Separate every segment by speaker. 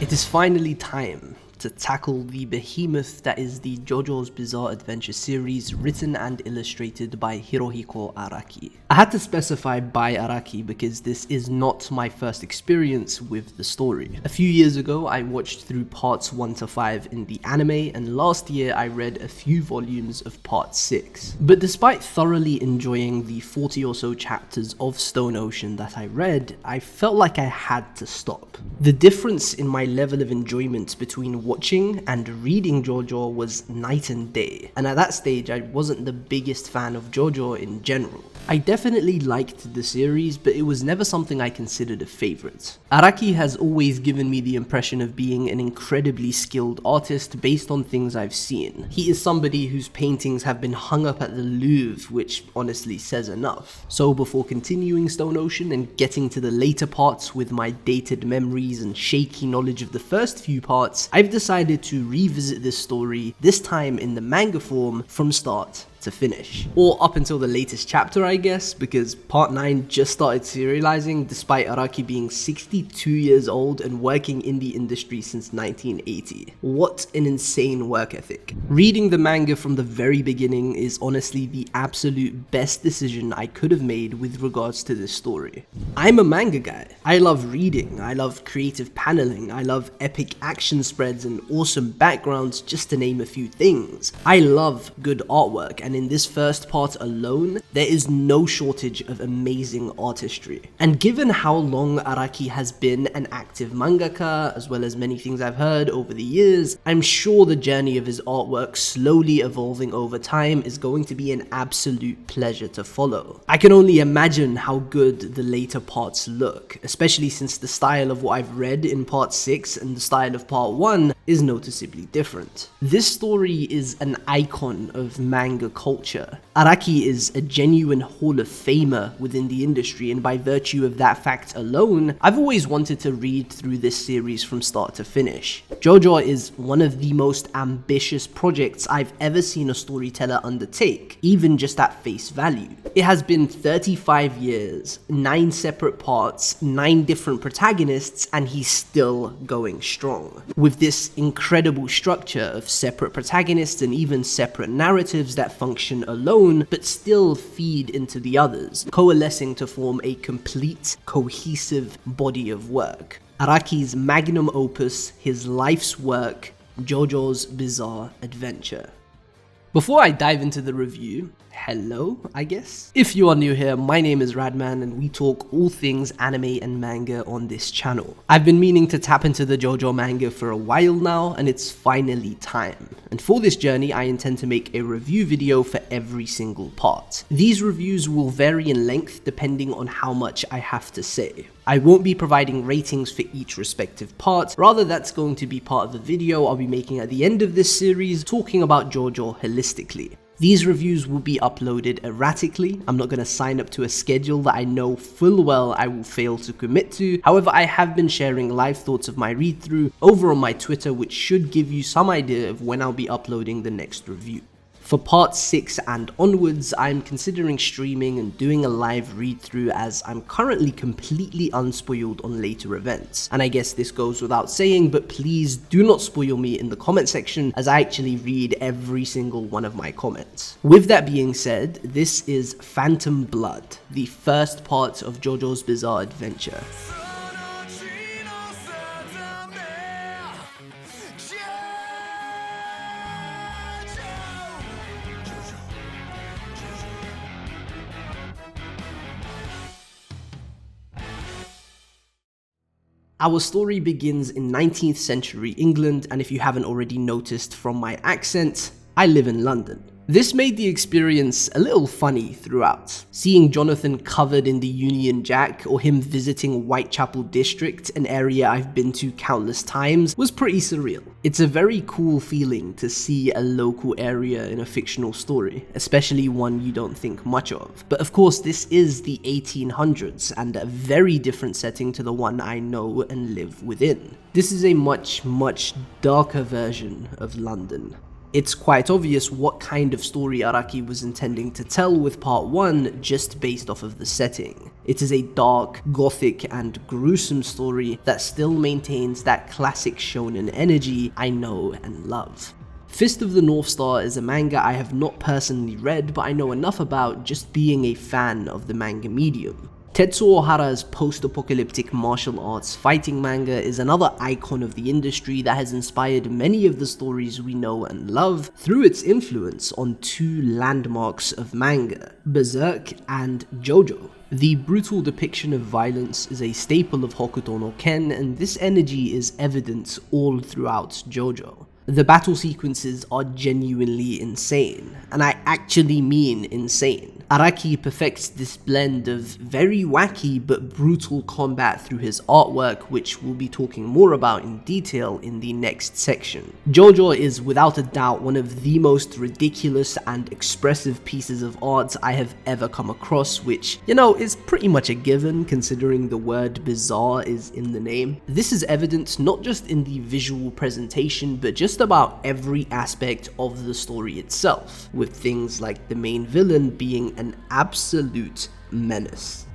Speaker 1: It is finally time to tackle the behemoth that is the JoJo's Bizarre Adventure series, written and illustrated by Hirohiko Araki. I had to specify by Araki because this is not my first experience with the story. A few years ago, I watched through parts 1 to 5 in the anime, and last year I read a few volumes of part 6. But despite thoroughly enjoying the 40 or so chapters of Stone Ocean that I read, I felt like I had to stop. The difference in my level of enjoyment between watching and reading JoJo was night and day, and at that stage I wasn't the biggest fan of JoJo in general. I definitely liked the series, but it was never something I considered a favourite. Araki has always given me the impression of being an incredibly skilled artist based on things I've seen. He is somebody whose paintings have been hung up at the Louvre, which honestly says enough. So before continuing Stone Ocean and getting to the later parts with my dated memories and shaky knowledge of the first few parts, I've decided to revisit this story, this time in the manga form, from start to finish. Or up until the latest chapter, I guess, because part 9 just started serializing despite Araki being 62 years old and working in the industry since 1980. What an insane work ethic. Reading the manga from the very beginning is honestly the absolute best decision I could have made with regards to this story. I'm a manga guy. I love reading, I love creative paneling, I love epic action spreads and awesome backgrounds, just to name a few things. I love good artwork, and in this first part alone, there is no shortage of amazing artistry. And given how long Araki has been an active mangaka, as well as many things I've heard over the years, I'm sure the journey of his artwork slowly evolving over time is going to be an absolute pleasure to follow. I can only imagine how good the later parts look, especially since the style of what I've read in part 6 and the style of part 1 is noticeably different. This story is an icon of manga culture. Araki is a genuine Hall of Famer within the industry, and by virtue of that fact alone, I've always wanted to read through this series from start to finish. JoJo is one of the most ambitious projects I've ever seen a storyteller undertake, even just at face value. It has been 35 years, 9 separate parts, 9 different protagonists, and he's still going strong. With this incredible structure of separate protagonists and even separate narratives that function alone but still feed into the others, coalescing to form a complete, cohesive body of work. Araki's magnum opus, his life's work, JoJo's Bizarre Adventure. Before I dive into the review, hello, I guess? If you are new here, my name is Radman and we talk all things anime and manga on this channel. I've been meaning to tap into the JoJo manga for a while now, and it's finally time. And for this journey, I intend to make a review video for every single part. These reviews will vary in length depending on how much I have to say. I won't be providing ratings for each respective part, rather that's going to be part of the video I'll be making at the end of this series, talking about JoJo holistically. These reviews will be uploaded erratically. I'm not going to sign up to a schedule that I know full well I will fail to commit to. However, I have been sharing live thoughts of my read through over on my Twitter, which should give you some idea of when I'll be uploading the next review. For part 6 and onwards, I'm considering streaming and doing a live read through, as I'm currently completely unspoiled on later events. And I guess this goes without saying, but please do not spoil me in the comment section, as I actually read every single one of my comments. With that being said, this is Phantom Blood, the first part of JoJo's Bizarre Adventure. Our story begins in 19th century England, and if you haven't already noticed from my accent, I live in London. This made the experience a little funny throughout. Seeing Jonathan covered in the Union Jack, or him visiting Whitechapel District, an area I've been to countless times, was pretty surreal. It's a very cool feeling to see a local area in a fictional story, especially one you don't think much of. But of course, this is the 1800s, and a very different setting to the one I know and live within. This is a much darker version of London. It's quite obvious what kind of story Araki was intending to tell with part 1 just based off of the setting. It is a dark, gothic, and gruesome story that still maintains that classic shonen energy I know and love. Fist of the North Star is a manga I have not personally read, but I know enough about just being a fan of the manga medium. Tetsuo Ohara's post-apocalyptic martial arts fighting manga is another icon of the industry that has inspired many of the stories we know and love through its influence on two landmarks of manga, Berserk and JoJo. The brutal depiction of violence is a staple of Hokuto no Ken, and this energy is evident all throughout JoJo. The battle sequences are genuinely insane, and I actually mean insane. Araki perfects this blend of very wacky but brutal combat through his artwork, which we'll be talking more about in detail in the next section. JoJo is without a doubt one of the most ridiculous and expressive pieces of art I have ever come across, which, you know, is pretty much a given considering the word bizarre is in the name. This is evident not just in the visual presentation, but just about every aspect of the story itself, with things like the main villain being an absolute menace.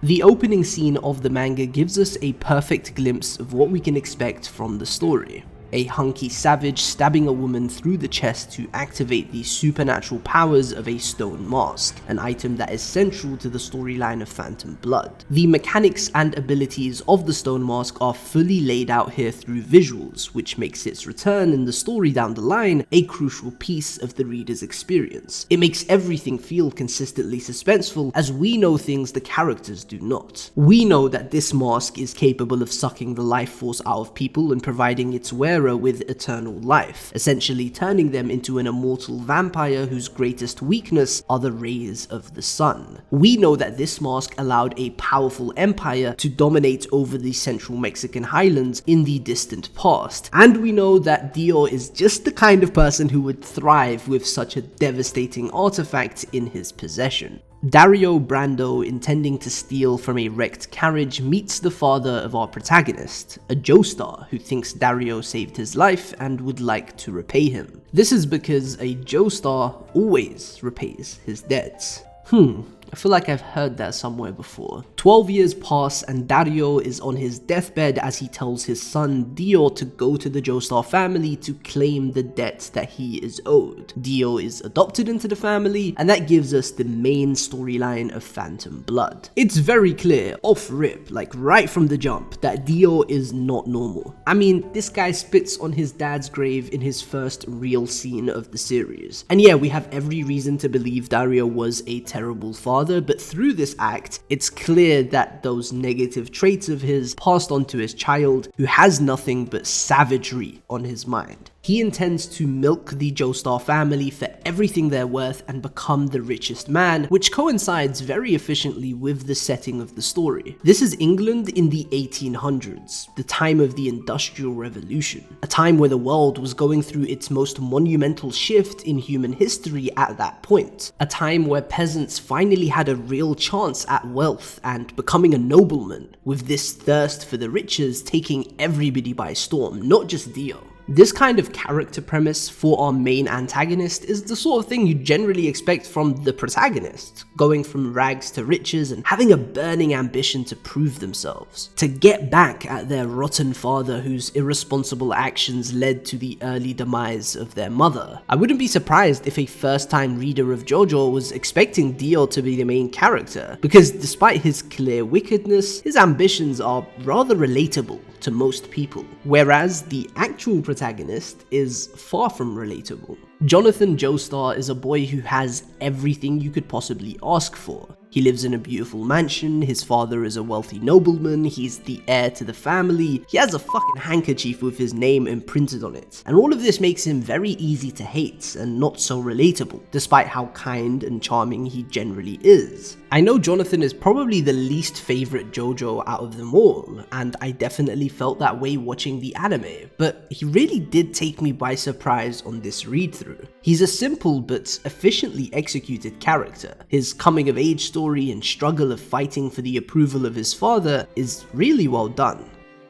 Speaker 1: The opening scene of the manga gives us a perfect glimpse of what we can expect from the story. A hunky savage stabbing a woman through the chest to activate the supernatural powers of a stone mask, an item that is central to the storyline of Phantom Blood. The mechanics and abilities of the stone mask are fully laid out here through visuals, which makes its return in the story down the line a crucial piece of the reader's experience. It makes everything feel consistently suspenseful, as we know things the characters do not. We know that this mask is capable of sucking the life force out of people and providing its wearer with eternal life, essentially turning them into an immortal vampire whose greatest weakness are the rays of the sun. We know that this mask allowed a powerful empire to dominate over the central Mexican highlands in the distant past, and we know that Dio is just the kind of person who would thrive with such a devastating artifact in his possession. Dario Brando, intending to steal from a wrecked carriage, meets the father of our protagonist, a Joestar who thinks Dario saved his life and would like to repay him. This is because a Joestar always repays his debts. I feel like I've heard that somewhere before. 12 years pass and Dario is on his deathbed as he tells his son Dio to go to the Joestar family to claim the debt that he is owed. Dio is adopted into the family, and that gives us the main storyline of Phantom Blood. It's very clear, off rip, like right from the jump, that Dio is not normal. I mean, this guy spits on his dad's grave in his first real scene of the series. And yeah, we have every reason to believe Dario was a terrible father, but through this act, it's clear that those negative traits of his passed on to his child, who has nothing but savagery on his mind. He intends to milk the Joestar family for everything they're worth and become the richest man, which coincides very efficiently with the setting of the story. This is England in the 1800s, the time of the Industrial Revolution, a time where the world was going through its most monumental shift in human history at that point, a time where peasants finally had a real chance at wealth and becoming a nobleman, with this thirst for the riches taking everybody by storm, not just Dio. This kind of character premise for our main antagonist is the sort of thing you generally expect from the protagonist, going from rags to riches and having a burning ambition to prove themselves, to get back at their rotten father whose irresponsible actions led to the early demise of their mother. I wouldn't be surprised if a first-time reader of JoJo was expecting Dio to be the main character, because despite his clear wickedness, his ambitions are rather relatable to most people, whereas the actual protagonist is far from relatable. Jonathan Joestar is a boy who has everything you could possibly ask for. He lives in a beautiful mansion, his father is a wealthy nobleman, he's the heir to the family, he has a fucking handkerchief with his name imprinted on it. And all of this makes him very easy to hate and not so relatable, despite how kind and charming he generally is. I know Jonathan is probably the least favorite JoJo out of them all, and I definitely felt that way watching the anime, but he really did take me by surprise on this read-through. He's a simple but efficiently executed character. His coming of age story and struggle of fighting for the approval of his father is really well done.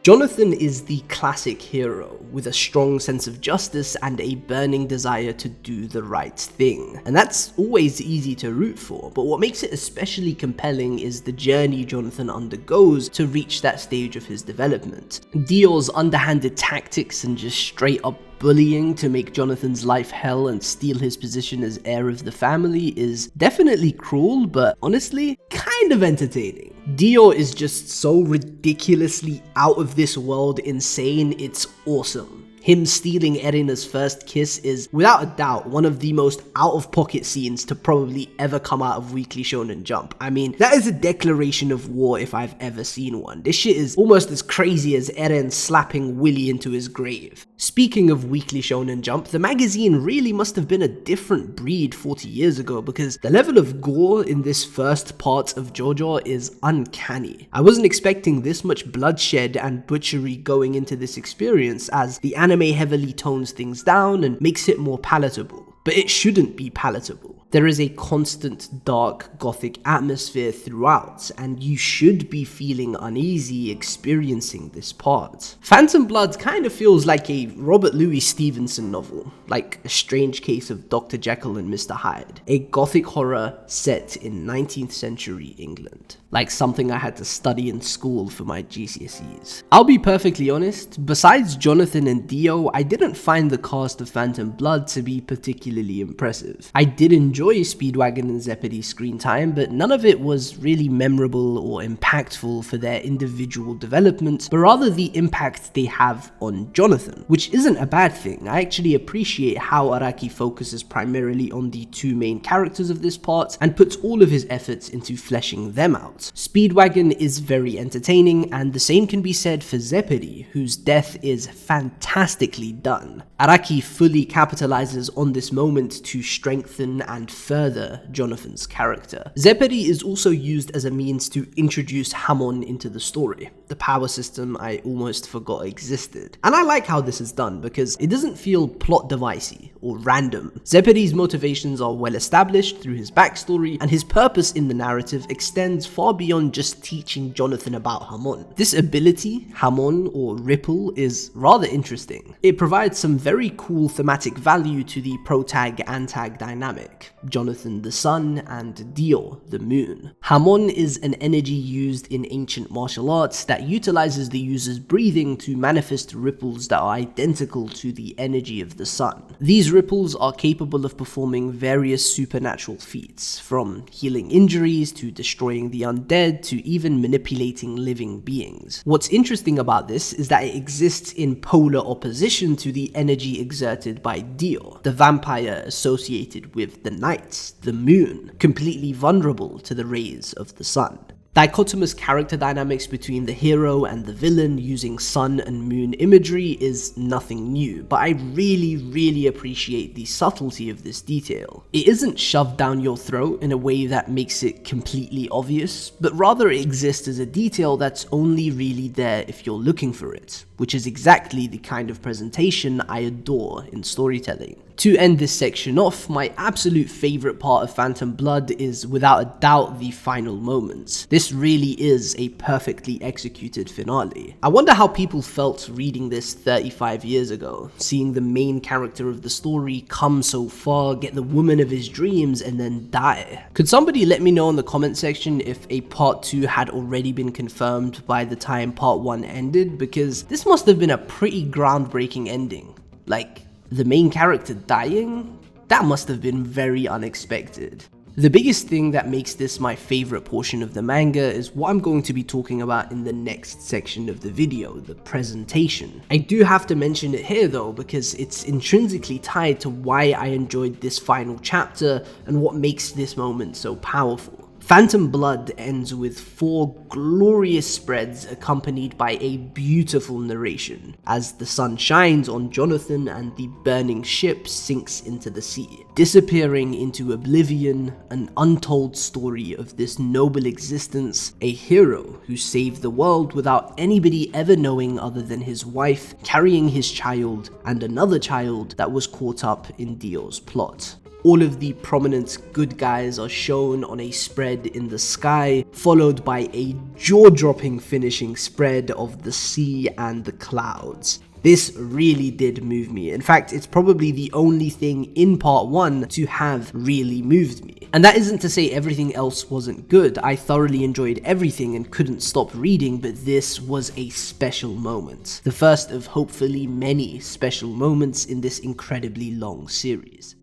Speaker 1: Jonathan is the classic hero, with a strong sense of justice and a burning desire to do the right thing. And that's always easy to root for, but what makes it especially compelling is the journey Jonathan undergoes to reach that stage of his development. Dio's underhanded tactics and just straight up bullying to make Jonathan's life hell and steal his position as heir of the family is definitely cruel, but honestly, kind of entertaining. Dio is just so ridiculously out of this world insane, it's awesome. Him stealing Erina's first kiss is, without a doubt, one of the most out-of-pocket scenes to probably ever come out of Weekly Shonen Jump. I mean, that is a declaration of war if I've ever seen one. This shit is almost as crazy as Eren slapping Willy into his grave. Speaking of Weekly Shonen Jump, the magazine really must have been a different breed 40 years ago, because the level of gore in this first part of JoJo is uncanny. I wasn't expecting this much bloodshed and butchery going into this experience, as the anime heavily tones things down and makes it more palatable. But it shouldn't be palatable. There is a constant dark gothic atmosphere throughout, and you should be feeling uneasy experiencing this part. Phantom Blood kind of feels like a Robert Louis Stevenson novel, like A Strange Case of Dr. Jekyll and Mr. Hyde, a gothic horror set in 19th century England, like something I had to study in school for my GCSEs. I'll be perfectly honest, besides Jonathan and Dio, I didn't find the cast of Phantom Blood to be particularly impressive. I did enjoy Speedwagon and Zeppedy's screen time, but none of it was really memorable or impactful for their individual development, but rather the impact they have on Jonathan, which isn't a bad thing. I actually appreciate how Araki focuses primarily on the two main characters of this part and puts all of his efforts into fleshing them out. Speedwagon is very entertaining, and the same can be said for Zeppedy, whose death is fantastically done. Araki fully capitalizes on this moment to strengthen and further Jonathan's character. Zeppedy is also used as a means to introduce Hamon into the story, the power system I almost forgot existed. And I like how this is done because it doesn't feel plot devicey or random. Zeppedy's motivations are well established through his backstory, and his purpose in the narrative extends far beyond just teaching Jonathan about Hamon. This ability, Hamon or Ripple, is rather interesting. It provides some very cool thematic value to the protag-antag dynamic, Jonathan the sun and Dio the moon. Hamon is an energy used in ancient martial arts that utilizes the user's breathing to manifest ripples that are identical to the energy of the sun. These ripples are capable of performing various supernatural feats, from healing injuries to destroying the undead to even manipulating living beings. What's interesting about this is that it exists in polar opposition to the energy exerted by Dio, the vampire associated with the night, the moon, completely vulnerable to the rays of the sun. Dichotomous character dynamics between the hero and the villain using sun and moon imagery is nothing new, but I really appreciate the subtlety of this detail. It isn't shoved down your throat in a way that makes it completely obvious, but rather it exists as a detail that's only really there if you're looking for it, which is exactly the kind of presentation I adore in storytelling. To end this section off, my absolute favorite part of Phantom Blood is without a doubt the final moments. This really is a perfectly executed finale. I wonder how people felt reading this 35 years ago, seeing the main character of the story come so far, get the woman of his dreams, and then die. Could somebody let me know in the comment section if a part 2 had already been confirmed by the time part 1 ended, because this must have been a pretty groundbreaking ending. Like, the main character dying? That must have been very unexpected. The biggest thing that makes this my favorite portion of the manga is what I'm going to be talking about in the next section of the video, the presentation. I do have to mention it here though, because it's intrinsically tied to why I enjoyed this final chapter and what makes this moment so powerful. Phantom Blood ends with 4 glorious spreads accompanied by a beautiful narration, as the sun shines on Jonathan and the burning ship sinks into the sea, disappearing into oblivion, an untold story of this noble existence, a hero who saved the world without anybody ever knowing other than his wife, carrying his child, and another child that was caught up in Dio's plot. All of the prominent good guys are shown on a spread in the sky, followed by a jaw-dropping finishing spread of the sea and the clouds. This really did move me. In fact, it's probably the only thing in part 1 to have really moved me. And that isn't to say everything else wasn't good. I thoroughly enjoyed everything and couldn't stop reading, but this was a special moment. The first of hopefully many special moments in this incredibly long series.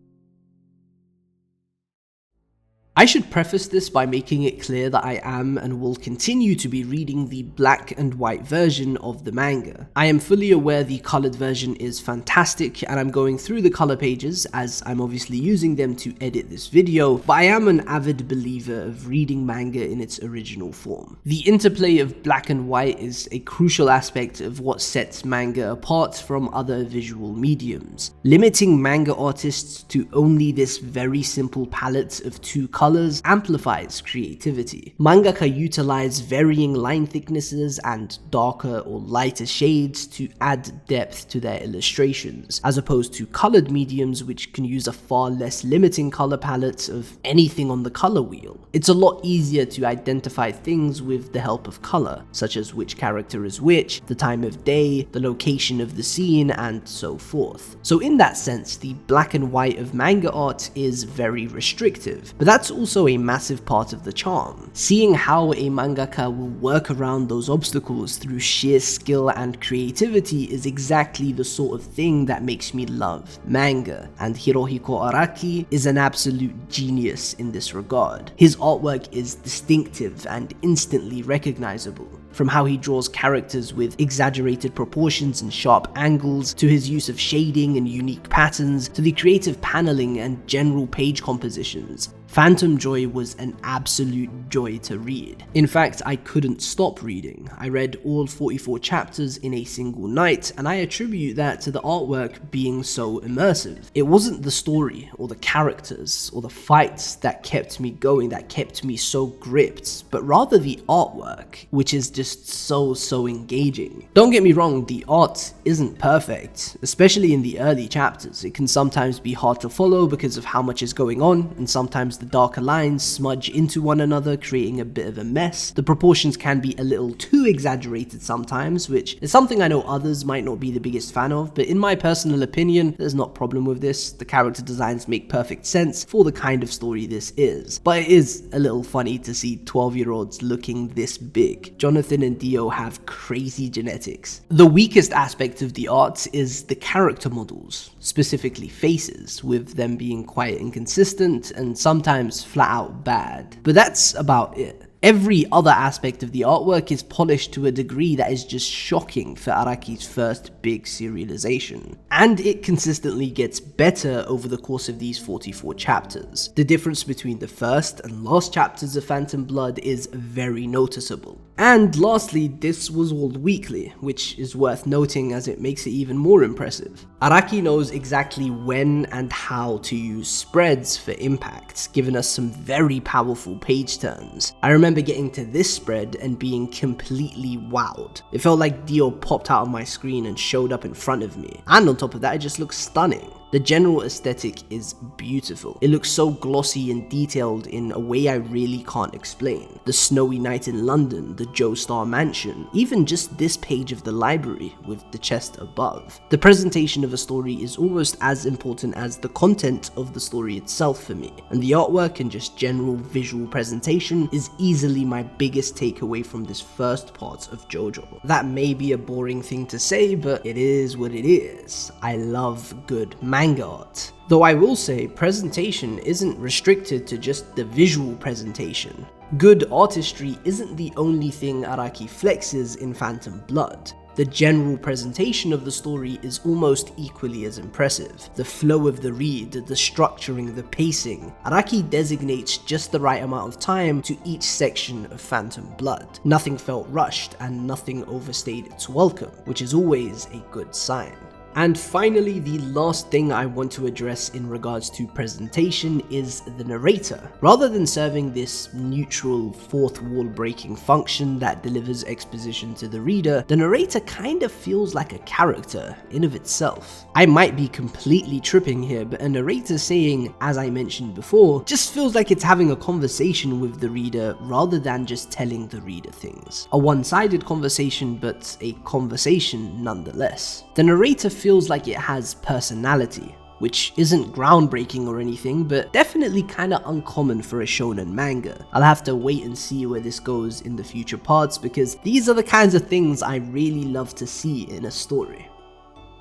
Speaker 1: I should preface this by making it clear that I am and will continue to be reading the black and white version of the manga. I am fully aware the colored version is fantastic and I'm going through the color pages as I'm obviously using them to edit this video, but I am an avid believer of reading manga in its original form. The interplay of black and white is a crucial aspect of what sets manga apart from other visual mediums. Limiting manga artists to only this very simple palette of two colors amplifies creativity. Mangaka utilize varying line thicknesses and darker or lighter shades to add depth to their illustrations, as opposed to colored mediums which can use a far less limiting color palette of anything on the color wheel. It's a lot easier to identify things with the help of color, such as which character is which, the time of day, the location of the scene, and so forth. So in that sense, the black and white of manga art is very restrictive, but that's also a massive part of the charm. Seeing how a mangaka will work around those obstacles through sheer skill and creativity is exactly the sort of thing that makes me love manga, and Hirohiko Araki is an absolute genius in this regard. His artwork is distinctive and instantly recognizable. From how he draws characters with exaggerated proportions and sharp angles, to his use of shading and unique patterns, to the creative paneling and general page compositions. Phantom Joy was an absolute joy to read. In fact, I couldn't stop reading. I read all 44 chapters in a single night, and I attribute that to the artwork being so immersive. It wasn't the story, or the characters, or the fights that kept me going, that kept me so gripped, but rather the artwork, which is just so engaging. Don't get me wrong, the art isn't perfect, especially in the early chapters. It can sometimes be hard to follow because of how much is going on, and sometimes the darker lines smudge into one another, creating a bit of a mess. The proportions can be a little too exaggerated sometimes, which is something I know others might not be the biggest fan of, but in my personal opinion, there's not a problem with this. The character designs make perfect sense for the kind of story this is. But it is a little funny to see 12-year-olds looking this big. Jonathan and Dio have crazy genetics. The weakest aspect of the art is the character models, specifically faces, with them being quite inconsistent and sometimes flat out bad. But that's about it. Every other aspect of the artwork is polished to a degree that is just shocking for Araki's first big serialization. And it consistently gets better over the course of these 44 chapters. The difference between the first and last chapters of Phantom Blood is very noticeable. And lastly, this was all weekly, which is worth noting as it makes it even more impressive. Araki knows exactly when and how to use spreads for impact, giving us some very powerful page turns. I remember getting to this spread and being completely wowed. It felt like Dio popped out of my screen and showed up in front of me. And on top of that, it just looks stunning. The general aesthetic is beautiful. It looks so glossy and detailed in a way I really can't explain. The snowy night in London, the Joestar mansion, even just this page of the library with the chest above. The presentation of a story is almost as important as the content of the story itself for me, and the artwork and just general visual presentation is easily my biggest takeaway from this first part of JoJo. That may be a boring thing to say, but it is what it is. I love good manga art. Though I will say, presentation isn't restricted to just the visual presentation. Good artistry isn't the only thing Araki flexes in Phantom Blood. The general presentation of the story is almost equally as impressive. The flow of the read, the structuring, the pacing. Araki designates just the right amount of time to each section of Phantom Blood. Nothing felt rushed and nothing overstayed its welcome, which is always a good sign. And finally, the last thing I want to address in regards to presentation is the narrator. Rather than serving this neutral, fourth wall breaking function that delivers exposition to the reader, the narrator kind of feels like a character in of itself. I might be completely tripping here, but a narrator saying, as I mentioned before, just feels like it's having a conversation with the reader rather than just telling the reader things. A one-sided conversation, but a conversation nonetheless. The narrator feels like it has personality, which isn't groundbreaking or anything, but definitely kinda uncommon for a shonen manga. I'll have to wait and see where this goes in the future parts, because these are the kinds of things I really love to see in a story.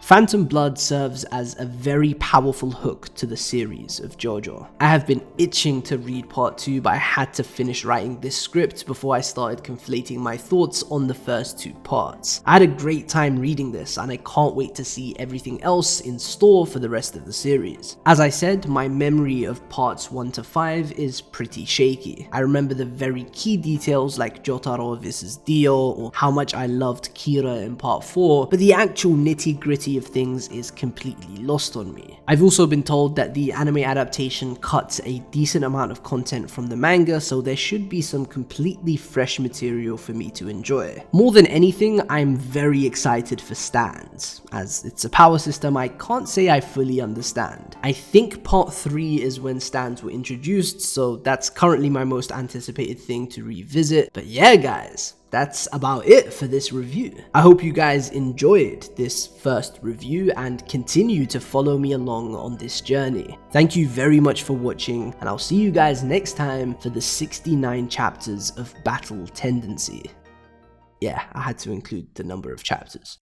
Speaker 1: Phantom Blood serves as a very powerful hook to the series of JoJo. I have been itching to read part 2, but I had to finish writing this script before I started conflating my thoughts on the first 2 parts. I had a great time reading this, and I can't wait to see everything else in store for the rest of the series. As I said, my memory of parts 1 to 5 is pretty shaky. I remember the very key details like Jotaro vs Dio, or how much I loved Kira in part 4, but the actual nitty-gritty of things is completely lost on me. I've also been told that the anime adaptation cuts a decent amount of content from the manga, so there should be some completely fresh material for me to enjoy. More than anything, I'm very excited for stands, as it's a power system I can't say I fully understand. I think part 3 is when stands were introduced, so that's currently my most anticipated thing to revisit. But yeah guys, that's about it for this review. I hope you guys enjoyed this first review and continue to follow me along on this journey. Thank you very much for watching, and I'll see you guys next time for the 69 chapters of Battle Tendency. Yeah, I had to include the number of chapters.